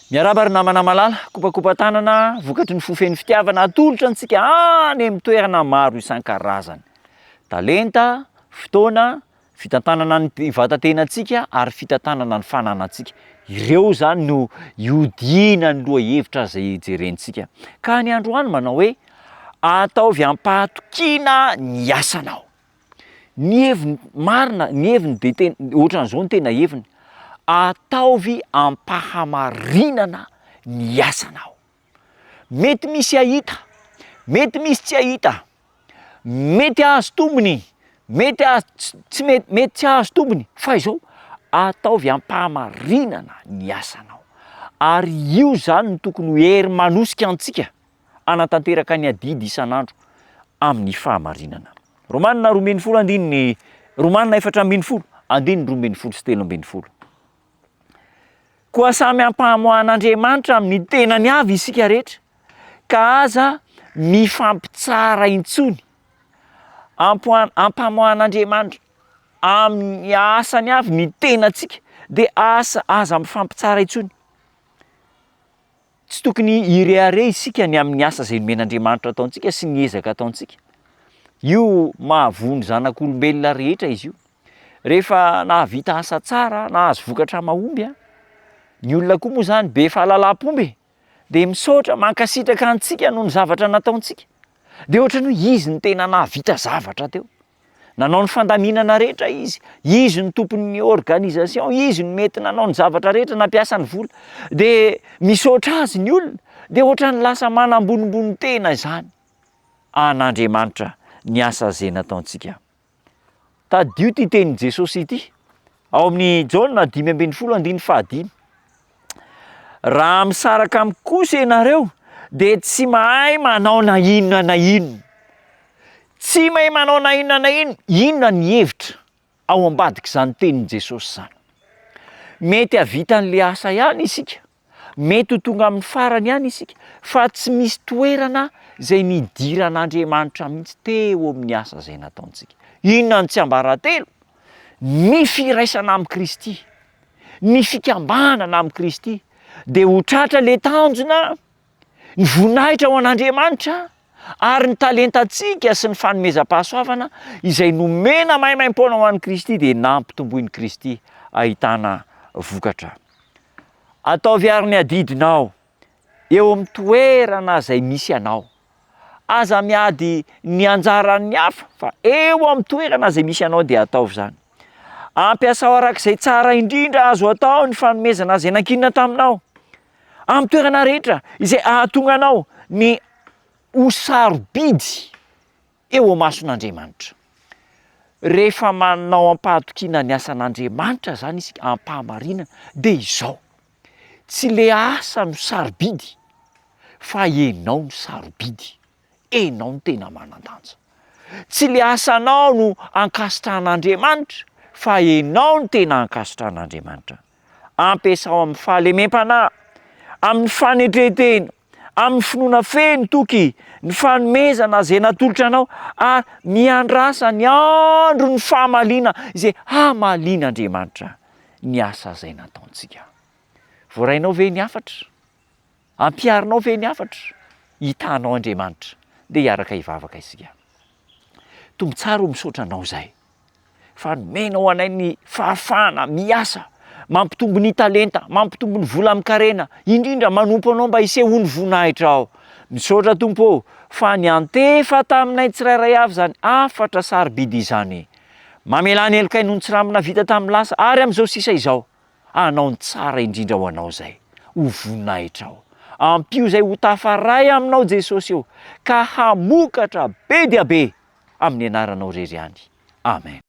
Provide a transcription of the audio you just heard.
Miarabary namana malala, kopakopa tanana, vokatry ny fofen'ny fitiavana atolotra antsika any amin'ny toerana maro isan-karazany. Talenta, fotoana, fitantanana ny vatantenantsika ary fitantanana ny fananantsika. Ireo zany no iodinany lohahevitra zay jerentsika. Ka ny androany manao hoe ataovy ampahatokiana ny asanao. Ny heviny marina, ny heviny de tena ohatran'izao ny tena heviny. Ataovy ampahamarinana ny asanao. Mety misy ahita, mety misy tsy ahita, mety azo tombony, mety tsy azo tombony, fa izao ataovy ampahamarinana ny asanao. Ary io zany no tokony ho hery manosika antsika anatanteraka ny adidy isan'andro amin'ny fahamarinana. Romanina 12 Romanina 4:12 koa samy ampahamohan'Andriamanitra amin'ny tenany avy isika rehetra, ka aza mifampitsara intsony. Ampahamohan'Andriamanitra amin'ny asany avy ny tenantsika, de aza mifampitsara intsony. Tsy tokony ireare isika ny amin'ny asa zay nomen'Andriamanitra ataontsika sy ny ezaka ataontsika. Io mahavony zanak'olombelona rehetra izy io. Rehefa nahavita asa tsara, nahazo vokatra mahomby, ny olona koa moa zany be fahalalam-pomby de misaotra mankasitraka antsika noho ny zavatra nataontsika. De ohatran'ny hoe izy ny tena nahavita zavatra teo. Nanao ny fandaminana rehetra izy ny tompon'ny organisation, izy no mety nanao ny zavatra rehetra, nampiasa ny vola. De misaotra azy ny olona, de ohatran'ny lasa manambonimbony tena zany an'Andriamanitra ny asa zay nataontsika. Tadio ty tenin'i Jesosy ity, ao amin'ny Jaona 5:15. Raha misaraka amiko kosa ianareo, de tsy mahay manao na inona na inona. Tsy mahay manao na inona na inona, inona ny hevitra ao ambadika zany tenin'i Jesosy zany. Mety havita an'le asa ihany isika, mety ho tonga amin'ny farany ihany isika, fa tsy misy toerana zay nidiran'Andriamanitra mihitsy teo amin'ny asa zay nataontsika. Inona ny tsy ambaratelo? Ny firaisana amin'ny Kristy, ny fikambanana amin'ny Kristy, de ho tratra le tanjona, ny voninahitra ao an'Andriamanitra, ary ny talentantsika sy ny fanomezam-pahasoavana izay nomena mahaimaim-poana ho an'i Kristy de nampitomboin'i Kristy ahitana vokatra. Ataovy ary ny adidinao eo amin'ny toerana zay misy anao. Aza miady ny anjaran'ny hafa, fa eo amin'ny toerana zay misy anao de ataovy zany. Ampiasao arak'izay tsara indrindra azo atao ny fanomezana zay nankinina taminao. Amin'ny toerana rehetra izay ahatonga anao ny ho sarobidy eo mason'Andriamanitra. Rehefa manao ampahatokiana ny asan'Andriamanitra zany isika, ampahamarinana, de izao. Tsy le asa no sarobidy, fa ianao no sarobidy. Enao no tena manan-danja. Tsy le asanao no ankasitrahan'Andriamanitra, fa enao no tena ankasitrahan'Andriamanitra. Ampiasao amin'ny fahalemem-panahy, amin'ny fanetretena, amin'ny finoana feno toky, ny fanomezana zay natolotra anao, ary miandrasa ny andro ny fahamalina izay hamalin'Andriamanitra ny asa zay nataontsika. Voarainao ve ny hafatra? Ampiarinao ve ny hafatra? Hitanao Andriamanitra, de hiaraka hivavaka isika. Tombo tsara ho misaotra anao zay, fa nomenao anay ny fahafahana miasa, mampitombo ny talenta, mampitombo ny vola amikarena, indrindra manompo anao mba hiseho ny voninahitra ao. Misaotra Tompo, fa ny antefa taminay tsirairay avy zany afatra sarobidy izany. Mamelany elokay noho ny tsiramina vita tamin'ny lasa, ary amin'izao sisa izao, anao ny tsara indrindra ho anao zay, ho voninahitra ao. Ampio zay ho tafaray aminao Jesosy eo, ka hamokatra be dia be amin'ny anaranao rery any. Amen.